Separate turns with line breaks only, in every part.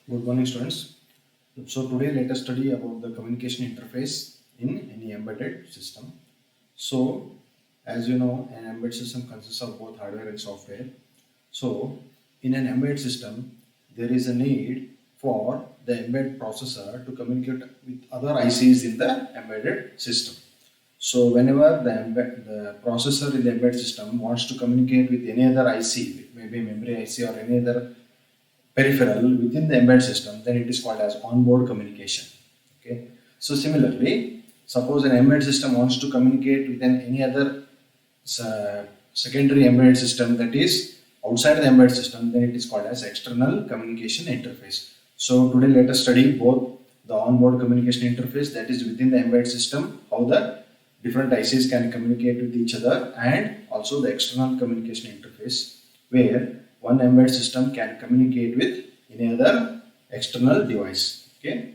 Good morning, students. So today let us study about the communication interface in any embedded system. So as you know, an embedded system consists of both hardware and software. So in an embedded system, there is a need for the embedded processor to communicate with other ICs in the embedded system. So whenever the processor in the embedded system wants to communicate with any other IC, maybe memory IC or any other peripheral within the embedded system, then it is called as onboard communication. Okay. So similarly, suppose an embedded system wants to communicate with any other secondary embedded system that is outside the embedded system, then it is called as external communication interface. So today let us study both the onboard communication interface that is within the embedded system, how the different ICs can communicate with each other, and also the external communication interface where one embedded system can communicate with any other external device. Okay.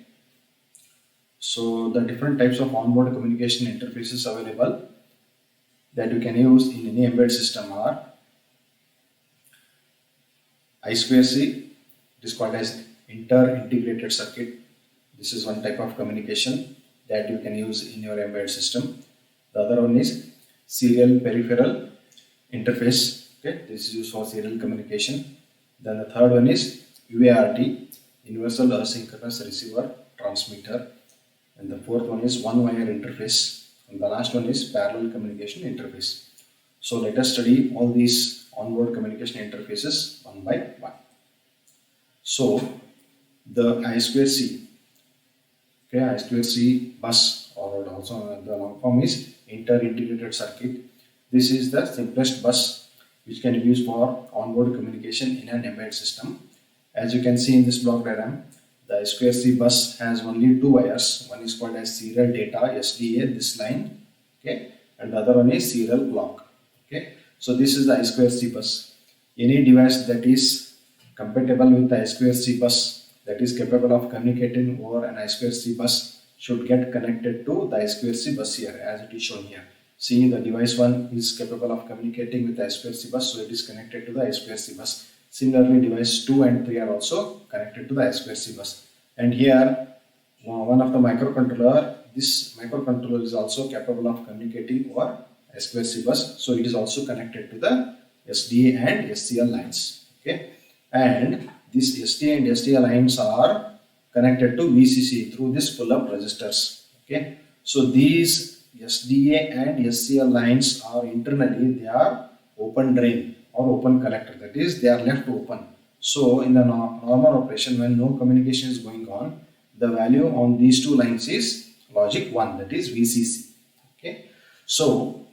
So the different types of onboard communication interfaces available that you can use in any embedded system are I2C. It is called as inter-integrated circuit. This is one type of communication that you can use in your embedded system. The other one is serial peripheral interface. Okay, this is used for serial communication. Then the third one is UART, universal asynchronous receiver transmitter. And the fourth one is one wire interface. And the last one is parallel communication interface. So let us study all these onboard communication interfaces one by one. So the I2C, okay, I2C bus, or also the long form is inter-integrated circuit. This is the simplest bus which can be used for onboard communication in an embedded system. As you can see in this block diagram, the I2C bus has only two wires. One is called as serial data SDA, this line, okay, and the other one is serial clock. Okay, so this is the I2C bus. Any device that is compatible with the I2C bus, that is capable of communicating over an I2C bus, should get connected to the I2C bus here, as it is shown here. See, the device 1 is capable of communicating with the I2C bus, so it is connected to the I2C bus. Similarly, device 2 and 3 are also connected to the I2C bus. And here, one of the microcontroller, this microcontroller is also capable of communicating over I2C bus, so it is also connected to the SDA and SCL lines. Okay, and this SDA and SDA lines are connected to VCC through this pull-up resistors. Okay, so these SDA and SCL lines are internally, they are open drain or open collector, that is they are left open. So in the normal operation, when no communication is going on, the value on these two lines is logic 1, that is VCC. Okay, so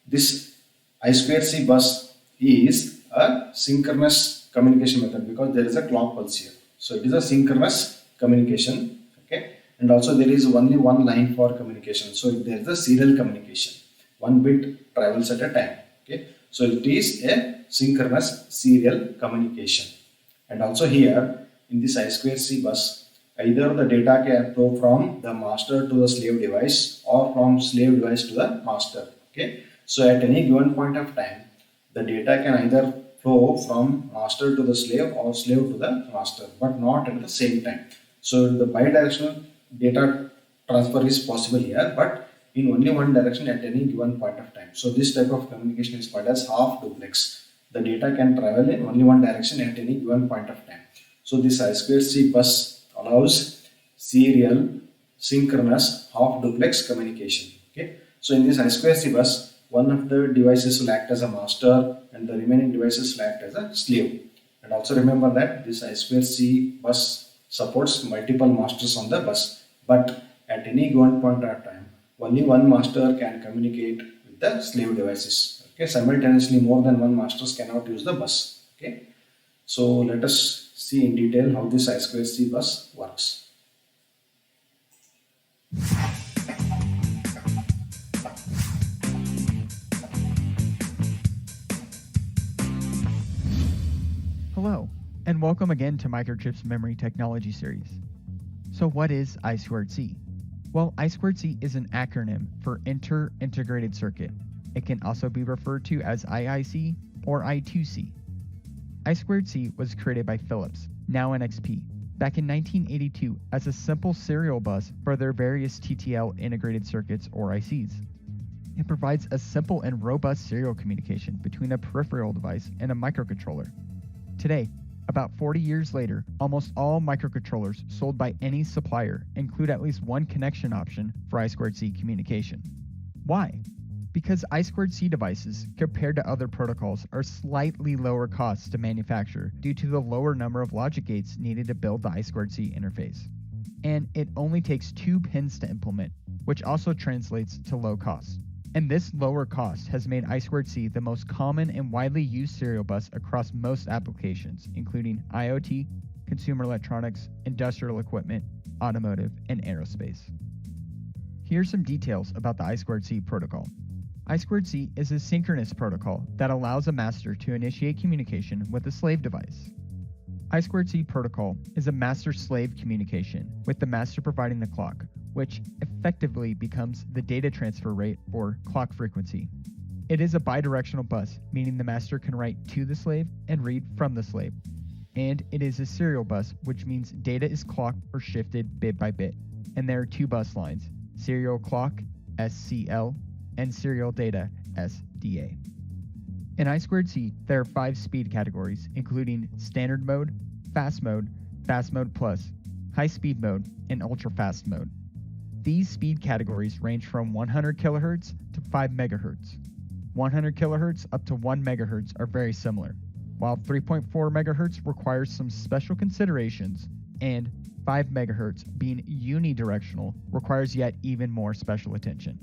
this I2C bus is a synchronous communication method because there is a clock pulse here. So it is a synchronous communication. Okay, and also there is only one line for communication. So there is a serial communication. One bit travels at a time. Okay, so it is a synchronous serial communication. And also here in this I2C bus, either the data can flow from the master to the slave device or from slave device to the master. Okay, so at any given point of time, the data can either flow from master to the slave or slave to the master, but not at the same time. So the bidirectional data transfer is possible here, but in only one direction at any given point of time. So this type of communication is called as half duplex. The data can travel in only one direction at any given point of time. So this I2C bus allows serial synchronous half duplex communication. Okay, so in this I2C bus, one of the devices will act as a master and the remaining devices will act as a slave. And also remember that this I2C bus supports multiple masters on the bus, but at any given point of time, only one master can communicate with the slave devices. Okay, simultaneously more than one masters cannot use the bus. Okay, so let us see in detail how this I2C bus works.
Hello, and welcome again to Microchip's Memory Technology Series. So what is I2C? Well, I2C is an acronym for Inter-Integrated Circuit. It can also be referred to as IIC or I2C. I2C was created by Philips, now NXP, back in 1982 as a simple serial bus for their various TTL integrated circuits or ICs. It provides a simple and robust serial communication between a peripheral device and a microcontroller. Today, about 40 years later, almost all microcontrollers sold by any supplier include at least one connection option for I2C communication. Why? Because I2C devices, compared to other protocols, are slightly lower costs to manufacture due to the lower number of logic gates needed to build the I2C interface. And it only takes 2 pins to implement, which also translates to low cost. And this lower cost has made I2C the most common and widely used serial bus across most applications, including IoT, consumer electronics, industrial equipment, automotive, and aerospace. Here are some details about the I2C protocol. I2C is a synchronous protocol that allows a master to initiate communication with a slave device. I2C protocol is a master-slave communication, with the master providing the clock, which effectively becomes the data transfer rate or clock frequency. It is a bidirectional bus, meaning the master can write to the slave and read from the slave. And it is a serial bus, which means data is clocked or shifted bit by bit. And there are 2 bus lines, serial clock, SCL, and serial data, SDA. In I2C, there are 5 speed categories, including standard mode, fast mode plus, high speed mode, and ultra fast mode. These speed categories range from 100 kHz to 5 MHz. 100 kHz up to 1 MHz are very similar, while 3.4 MHz requires some special considerations, and 5 MHz, being unidirectional, requires yet even more special attention.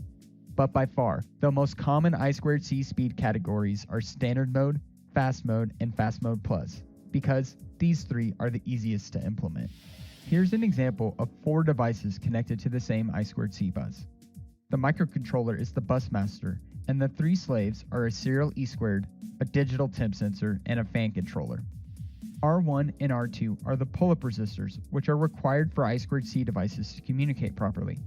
But by far, the most common I2C speed categories are standard mode, fast mode, and fast mode plus, because these 3 are the easiest to implement. Here's an example of 4 devices connected to the same I2C bus. The microcontroller is the bus master, and the 3 slaves are a serial E2, a digital temp sensor, and a fan controller. R1 and R2 are the pull-up resistors, which are required for I2C devices to communicate properly.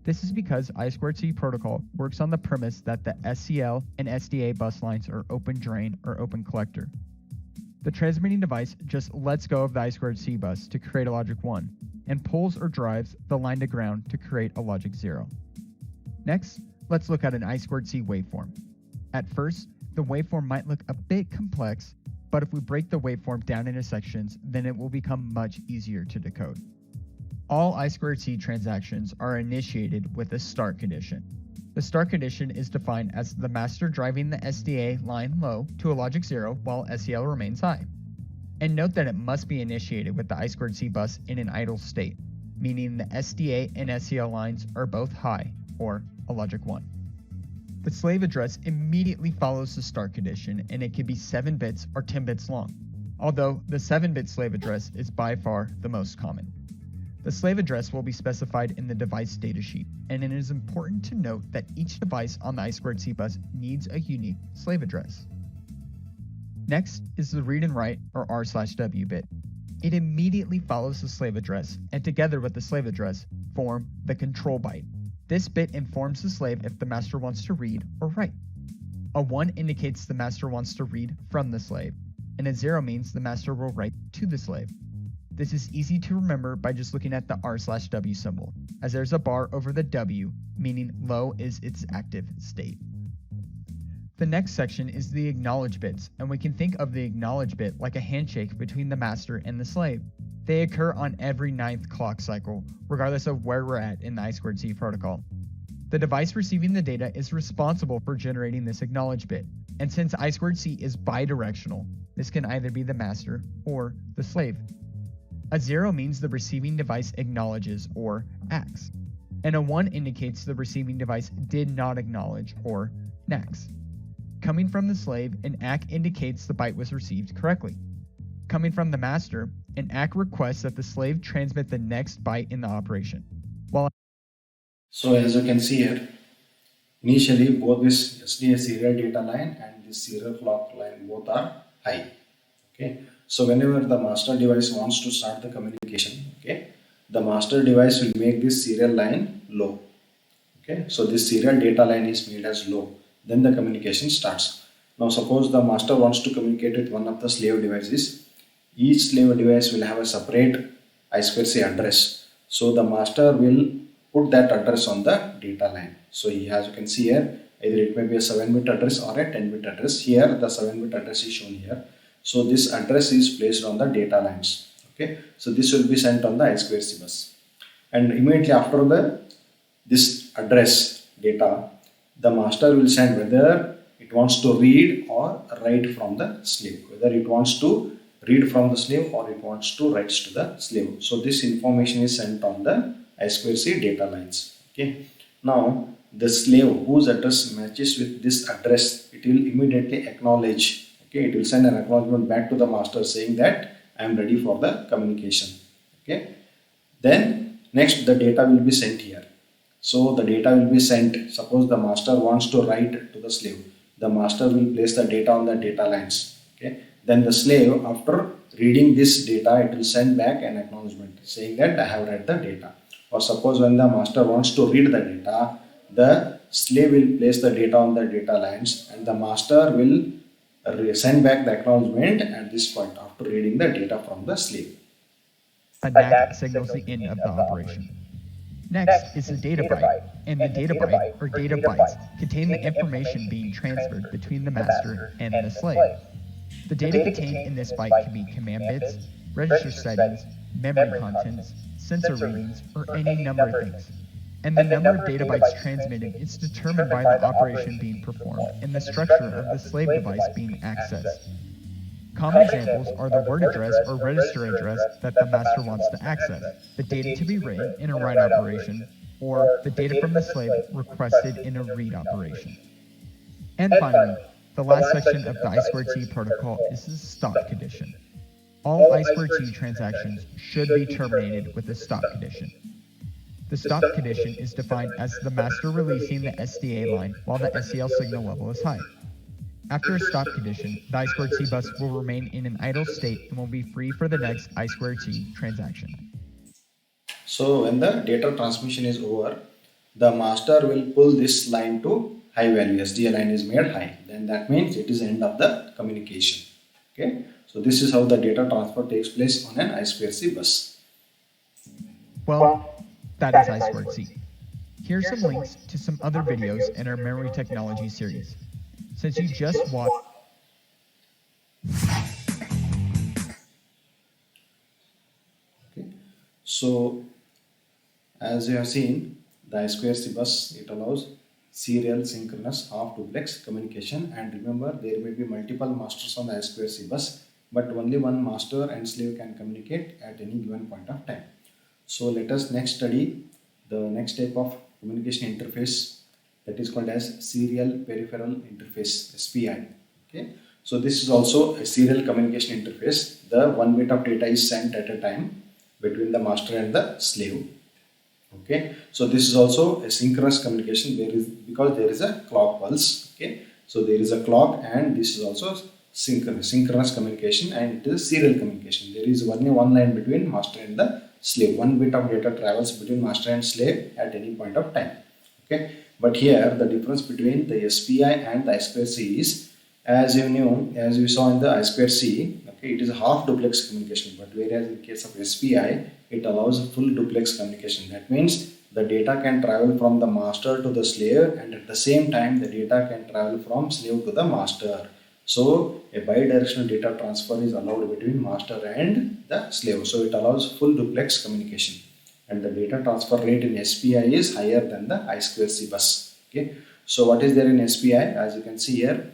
This is because I2C protocol works on the premise that the SCL and SDA bus lines are open drain or open collector. The transmitting device just lets go of the I2C bus to create a logic 1, and pulls or drives the line to ground to create a logic 0. Next, let's look at an I2C waveform. At first, the waveform might look a bit complex, but if we break the waveform down into sections, then it will become much easier to decode. All I2C transactions are initiated with a start condition. The start condition is defined as the master driving the SDA line low to a logic 0 while SCL remains high. And note that it must be initiated with the I2C bus in an idle state, meaning the SDA and SCL lines are both high, or a logic 1. The slave address immediately follows the start condition, and it can be 7 bits or 10 bits long, although the 7-bit slave address is by far the most common. The slave address will be specified in the device datasheet, and it is important to note that each device on the I2C bus needs a unique slave address. Next is the read and write, or R/W bit. It immediately follows the slave address, and together with the slave address, form the control byte. This bit informs the slave if the master wants to read or write. A 1 indicates the master wants to read from the slave, and a 0 means the master will write to the slave. This is easy to remember by just looking at the R/W symbol, as there's a bar over the W, meaning low is its active state. The next section is the acknowledge bits, and we can think of the acknowledge bit like a handshake between the master and the slave. They occur on every 9th clock cycle, regardless of where we're at in the I2C protocol. The device receiving the data is responsible for generating this acknowledge bit, and since I2C is bidirectional, this can either be the master or the slave. A 0 means the receiving device acknowledges or acts, and a 1 indicates the receiving device did not acknowledge or nacks. Coming from the slave, an ACK indicates the byte was received correctly. Coming from the master, an ACK requests that the slave transmit the next byte in the operation.
So as you can see here, initially both this SDA serial data line and this serial clock line both are high. Okay. So whenever the master device wants to start the communication, okay, the master device will make this serial line low. Okay, so this serial data line is made as low. Then the communication starts. Now suppose the master wants to communicate with one of the slave devices. Each slave device will have a separate I2C address. So the master will put that address on the data line. So as you can see here, either it may be a 7-bit address or a 10-bit address. Here the 7-bit address is shown here. So this address is placed on the data lines. Okay, so this will be sent on the I2C bus, and immediately after this address data, the master will send whether it wants to read or write from the slave, whether it wants to read from the slave or it wants to write to the slave. So this information is sent on the I2C data lines. Okay, now the slave whose address matches with this address, it will immediately acknowledge. Okay, it will send an acknowledgement back to the master saying that I am ready for the communication. Okay, then next the data will be sent here. So the data will be sent. Suppose the master wants to write to the slave, the master will place the data on the data lines. Okay, then the slave, after reading this data, it will send back an acknowledgement saying that I have read the data. Or suppose when the master wants to read the data, the slave will place the data on the data lines and the master will send back the acknowledgement at this point after reading the data from the slave.
A DAC signals the end of the operation. Next is the data byte, and the data byte, or data bytes, contain the information being transferred between the master and the slave. The data contained in this byte can be command bits, register settings, memory contents, sensor readings, or any number of things. And the number of data bytes transmitted is determined by the operation being performed and the structure of the slave device being accessed. Common examples are the word address or register address that the master wants to access, the data to be written in a write operation, or the data from the slave requested in a read operation. And finally, the last section of the I2C protocol is the stop condition. All I2C transactions should be terminated with a stop condition. The stop condition is defined as the master releasing the SDA line while the SCL signal level is high. After a stop condition, the I2C bus will remain in an idle state and will be free for the next I2C transaction.
So when the data transmission is over, the master will pull this line to high value. SDA line is made high. Then that means it is end of the communication. Okay. So this is how the data transfer takes place on an I2C bus.
Well, that is I2C. Here's some links to some other videos in our memory technology series. Since you just watched
So as you have seen, the I2C bus, it allows serial, synchronous, half duplex communication, and remember there may be multiple masters on the I2C bus, but only one master and slave can communicate at any given point of time. So let us next study the next type of communication interface, that is called as serial peripheral interface, SPI. Okay, so this is also a serial communication interface. The 1 bit of data is sent at a time between the master and the slave. Okay, so this is also a synchronous communication. Because there is a clock pulse. Okay, so there is a clock, and this is also synchronous communication, and it is serial communication. There is only one line between master and the slave. 1 bit of data travels between master and slave at any point of time. Okay, but here the difference between the SPI and the I2C is, as we saw in the I2C, okay, it is a half duplex communication, but whereas in case of SPI, it allows full duplex communication. That means the data can travel from the master to the slave, and at the same time the data can travel from slave to the master. So a bidirectional data transfer is allowed between master and the slave. So it allows full duplex communication, and the data transfer rate in SPI is higher than the I2C bus. Okay, so what is there in SPI? As you can see here,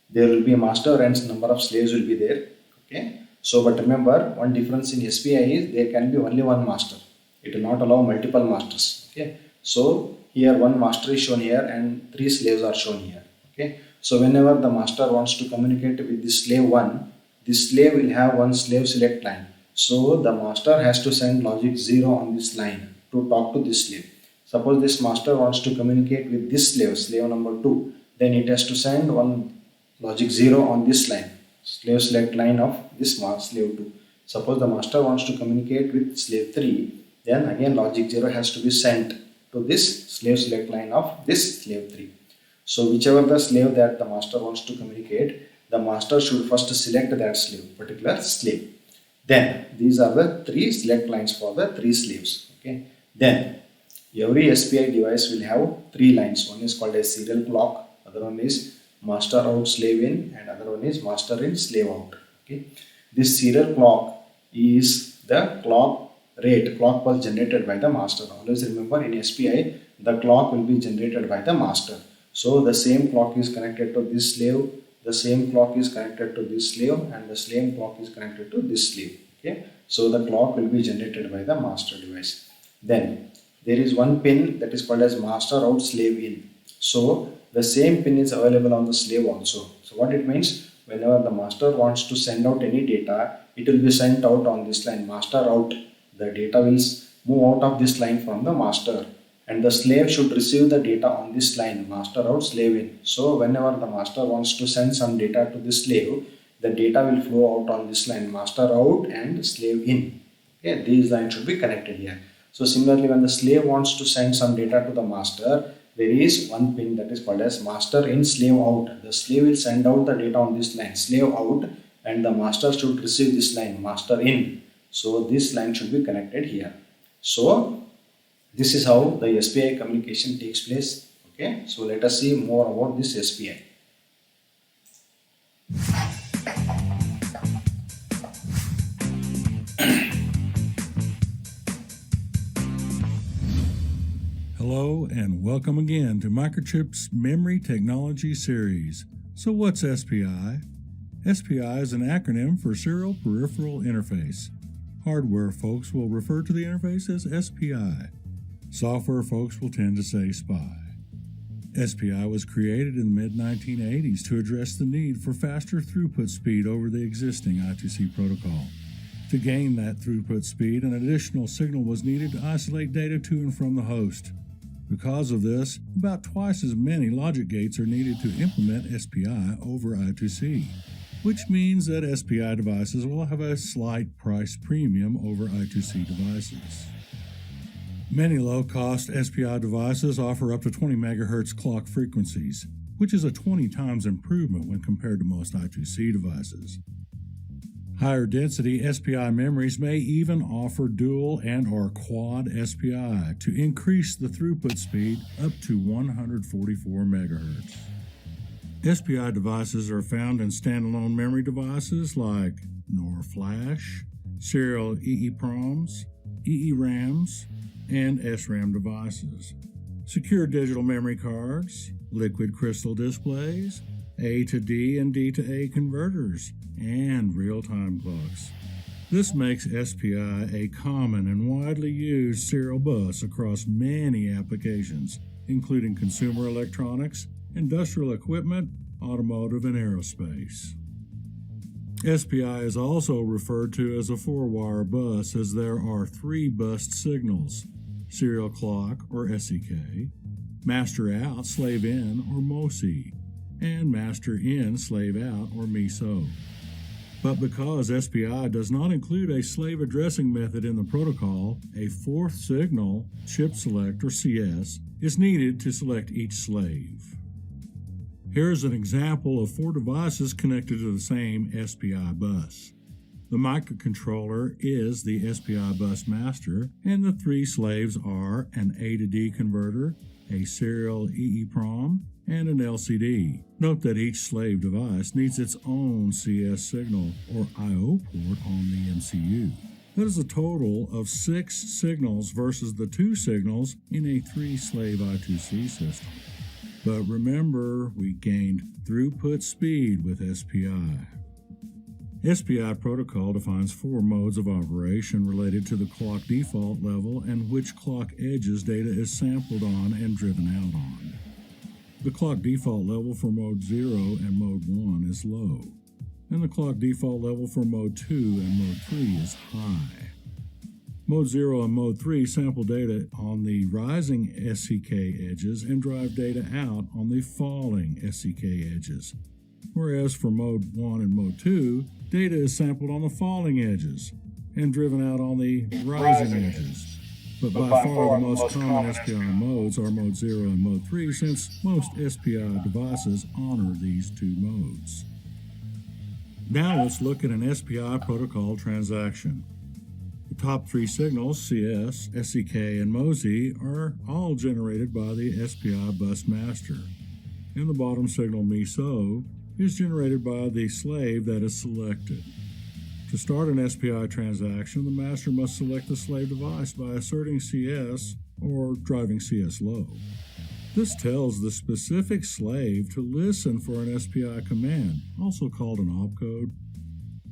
there will be a master and number of slaves will be there. Okay, so but remember, one difference in SPI is there can be only one master. It will not allow multiple masters. Okay, so here one master is shown here and 3 slaves are shown here. Okay, so whenever the master wants to communicate with the slave 1, this slave will have one slave select line. So the master has to send logic 0 on this line to talk to this slave. Suppose this master wants to communicate with this slave number 2, then it has to send one logic 0 on this line, slave select line of this slave 2. Suppose the master wants to communicate with slave 3, then again logic 0 has to be sent to this slave select line of this slave 3. So whichever the slave that the master wants to communicate, the master should first select that slave, particular slave. Then these are the three select lines for the three slaves. Okay. Then every SPI device will have three lines. One is called a serial clock, other one is master out slave in, and other one is master in slave out. Okay. This serial clock is the clock rate. Clock was generated by the master. Always remember, in SPI the clock will be generated by the master. So the same clock is connected to this slave, the same clock is connected to this slave, and the same clock is connected to this slave. Okay. So the clock will be generated by the master device. Then there is one pin that is called as master out slave in. So the same pin is available on the slave also. So what it means, whenever the master wants to send out any data, it will be sent out on this line master out. The data will move out of this line from the master, and the slave should receive the data on this line master out slave in. So whenever the master wants to send some data to this slave, the data will flow out on this line master out and slave in. Okay, these lines should be connected here. So similarly, when the slave wants to send some data to the master, there is one pin that is called as master in slave out. The slave will send out the data on this line slave out, and the master should receive this line master in. So this line should be connected here. So this is how the SPI communication takes place. Okay, so let us see more about this SPI.
Hello and welcome again to Microchip's Memory Technology Series. So what's SPI? SPI is an acronym for Serial Peripheral Interface. Hardware folks will refer to the interface as SPI. Software folks will tend to say SPI. SPI was created in the mid-1980s to address the need for faster throughput speed over the existing I2C protocol. To gain that throughput speed, an additional signal was needed to isolate data to and from the host. Because of this, about twice as many logic gates are needed to implement SPI over I2C, which means that SPI devices will have a slight price premium over I2C devices. Many low-cost SPI devices offer up to 20 MHz clock frequencies, which is a 20 times improvement when compared to most I2C devices. Higher density SPI memories may even offer dual and or quad SPI to increase the throughput speed up to 144 MHz. SPI devices are found in standalone memory devices like NOR flash, serial EEPROMs, EERAMs, and SRAM devices, secure digital memory cards, liquid crystal displays, A to D and D to A converters, and real-time clocks. This makes SPI a common and widely used serial bus across many applications, including consumer electronics, industrial equipment, automotive, and aerospace. SPI is also referred to as a 4-wire bus, as there are 3 bus signals: serial clock or SCK, master out slave in or MOSI, and master in slave out or MISO. But because SPI does not include a slave addressing method in the protocol, a 4th signal, chip select or CS, is needed to select each slave. Here is an example of 4 devices connected to the same SPI bus. The microcontroller is the SPI bus master, and the 3 slaves are an A to D converter, a serial EEPROM, and an LCD. Note that each slave device needs its own CS signal or I/O port on the MCU. That is a total of 6 signals versus the 2 signals in a 3-slave I2C system. But remember, we gained throughput speed with SPI. SPI protocol defines 4 modes of operation related to the clock default level and which clock edges data is sampled on and driven out on. The clock default level for mode 0 and mode 1 is low, and the clock default level for mode 2 and mode 3 is high. Mode 0 and mode 3 sample data on the rising SCK edges and drive data out on the falling SCK edges, whereas for mode 1 and mode 2, data is sampled on the falling edges and driven out on the rising edges. But by far the most common SPI modes are mode 0 and mode 3, since most SPI devices honor these 2 modes. Now let's look at an SPI protocol transaction. The top three signals, CS, SEK, and MOSI, are all generated by the SPI bus master. And the bottom signal, MISO, is generated by the slave that is selected. To start an SPI transaction, the master must select the slave device by asserting CS or driving CS low. This tells the specific slave to listen for an SPI command, also called an opcode.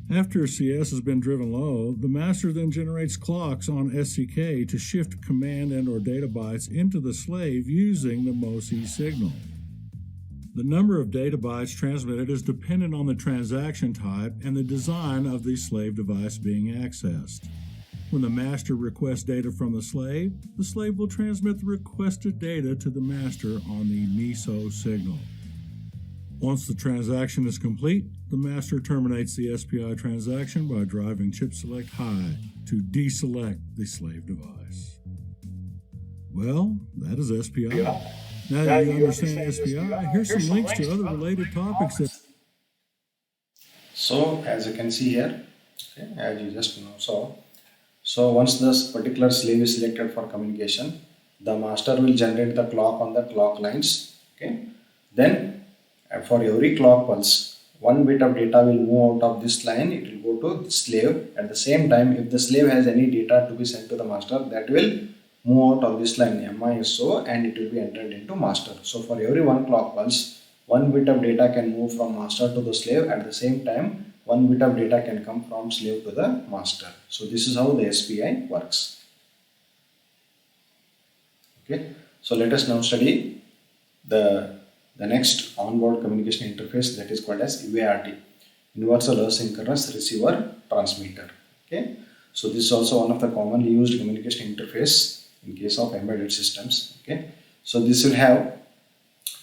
After CS has been driven low, the master then generates clocks on SEK to shift command and/or data bytes into the slave using the MOSI signal. The number of data bytes transmitted is dependent on the transaction type and the design of the slave device being accessed. When the master requests data from the slave will transmit the requested data to the master on the MISO signal. Once the transaction is complete, the master terminates the SPI transaction by driving chip select high to deselect the slave device. Well, that is SPI. Now that you understand SPI, here's some links to other related topics that...
So, as you can see here, okay, as you just saw, so once this particular slave is selected for communication, the master will generate the clock on the clock lines. Okay, then for every clock pulse, one bit of data will move out of this line. It will go to the slave. At the same time, if the slave has any data to be sent to the master, that will move out of this line MISO and it will be entered into master. So for every one clock pulse, one bit of data can move from master to the slave. At the same time, one bit of data can come from slave to the master. So this is how the SPI works. Okay, so let us now study the next onboard communication interface, that is called as UART, Universal Asynchronous Receiver Transmitter. Okay, so this is also one of the commonly used communication interface in case of embedded systems. Okay, so this will have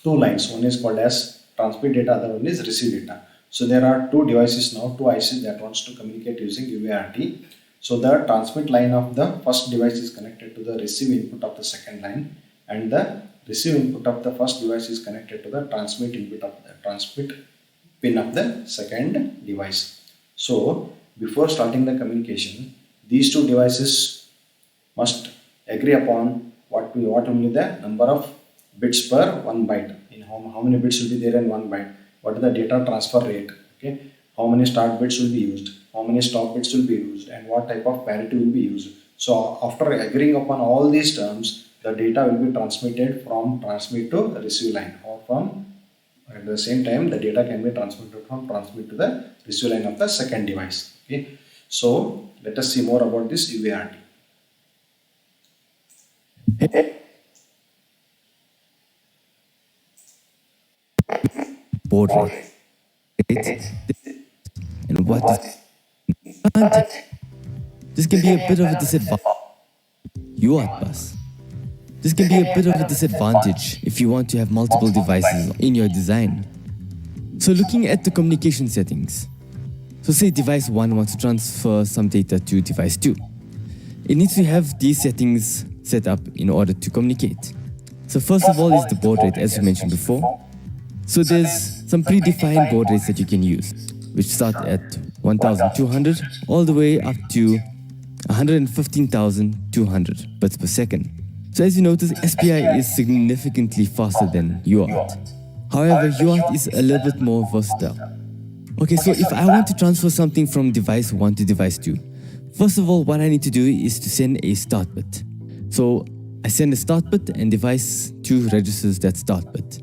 two lines. One is called as transmit data, other one is receive data. So there are two devices now, two ICs that wants to communicate using UART. So the transmit line of the first device is connected to the receive input of the second line, and the receive input of the first device is connected to the transmit input of the transmit pin of the second device. So before starting the communication, these two devices must agree upon what will be the number of bits per 1 byte. In how many bits will be there in 1 byte? What is the data transfer rate? Okay, how many start bits will be used? How many stop bits will be used? And what type of parity will be used? So after agreeing upon all these terms, the data will be transmitted from transmit to receive line, or from at the same time the data can be transmitted from transmit to the receive line of the second device. Okay, so let us see more about this UART.
Board rate and what is this can be a bit of a disadvantage. UART bus. This can be a bit of a disadvantage if you want to have multiple devices in your design. So looking at the communication settings. So say device 1 wants to transfer some data to device 2. It needs to have these settings set up in order to communicate. So first of all is the baud rate, as we mentioned before. So there's some predefined baud rates that you can use, which start at 1200 all the way up to 115,200 bits per second. So as you notice, SPI is significantly faster than UART. However, UART is a little bit more versatile. Okay, so if I want to transfer something from device 1 to device 2, first of all, what I need to do is to send a start bit. So I send a start bit and device 2 registers that start bit.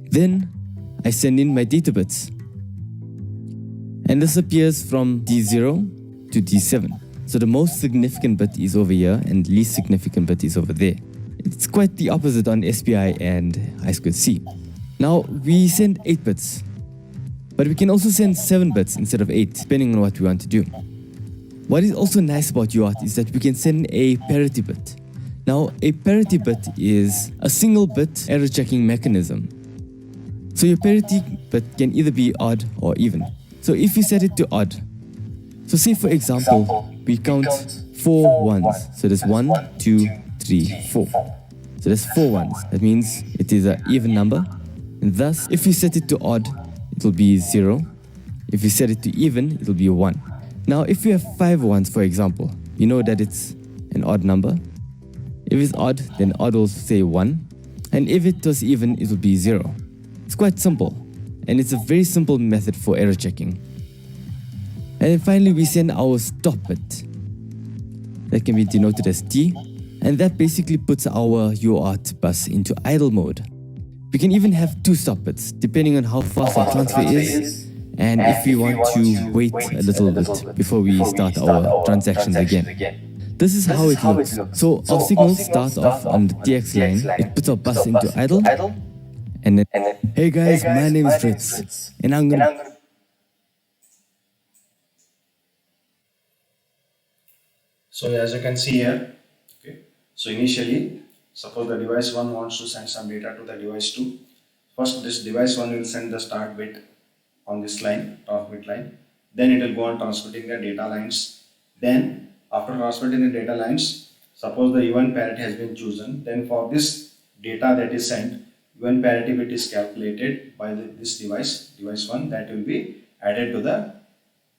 Then I send in my data bits. And this appears from D0 to D7. So the most significant bit is over here and least significant bit is over there. It's quite the opposite on SPI and I2C. Now we send 8 bits, but we can also send 7 bits instead of 8, depending on what we want to do. What is also nice about UART is that we can send a parity bit. Now a parity bit is a single bit error checking mechanism. So your parity bit can either be odd or even. So if you set it to odd, so say for example, we count 4 ones. So there's 1, 2, 3, 4. So there's 4 ones. That means it is an even number. And thus, if we set it to odd, it will be 0. If you set it to even, it'll be 1. Now, if you have 5 ones, for example, you know that it's an odd number. If it's odd, then odd will say 1. And if it was even, it will be 0. It's quite simple. And it's a very simple method for error checking. And then finally, we send our stop bit. That can be denoted as T. And that basically puts our UART bus into idle mode. We can even have 2 stop bits, depending on how fast our transfer is, and if we want to wait a little bit before we start our transactions again. This is how it looks. So our signals start off on the TX line, it puts our bus into idle, and then, hey guys, my name is Fritz, and I'm gonna...
So as you can see here, okay, so initially, suppose the device 1 wants to send some data to the device 2. First, this device 1 will send the start bit on this line, transmit line. Then it will go on transmitting the data lines. Then, after transmitting the data lines, suppose the event parity has been chosen. Then for this data that is sent, event parity bit is calculated by this device 1, that will be added to the,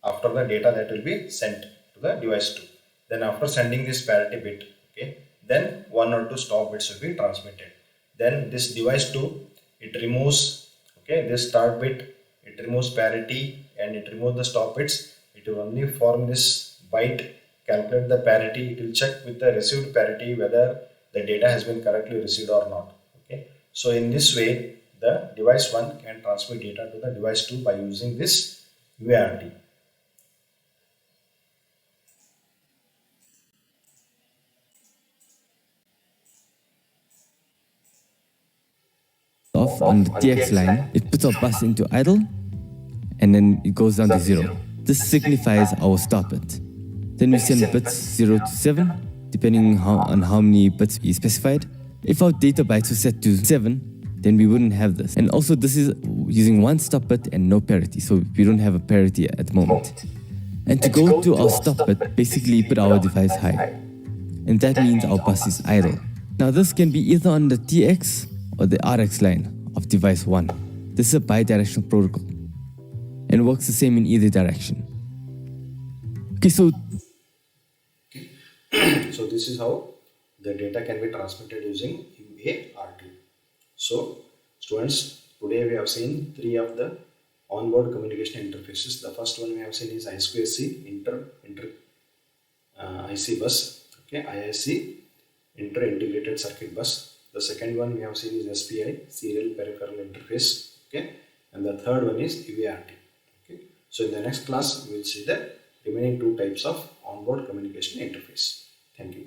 after the data that will be sent to the device 2. Then after sending this parity bit, okay, then 1 or 2 stop bits will be transmitted. Then this device 2, it removes, okay, this start bit, it removes parity and it removes the stop bits. It will only form this byte, calculate the parity, it will check with the received parity whether the data has been correctly received or not. Okay, so in this way, the device 1 can transmit data to the device 2 by using this UART.
Off on the TX line, it puts our bus into idle, and then it goes down to 0. This signifies our stop bit. Then we send bits 0 to 7, depending on how many bits we specified. If our data bytes were set to 7, then we wouldn't have this. And also this is using 1 stop bit and no parity, so we don't have a parity at the moment. And to go to our stop bit, basically put our device high. And that means our bus is idle. Now this can be either on the TX or the RX line of device 1. This is a bidirectional protocol and works the same in either direction. Okay, so
so this is how the data can be transmitted using UART. So students, today we have seen 3 of the onboard communication interfaces. The first one we have seen is I2C, inter IC bus, okay, IIC, inter integrated circuit bus. The second one we have seen is SPI, serial peripheral interface, okay, and the third one is UART. Okay, so in the next class we will see the remaining 2 types of onboard communication interface. Thank you.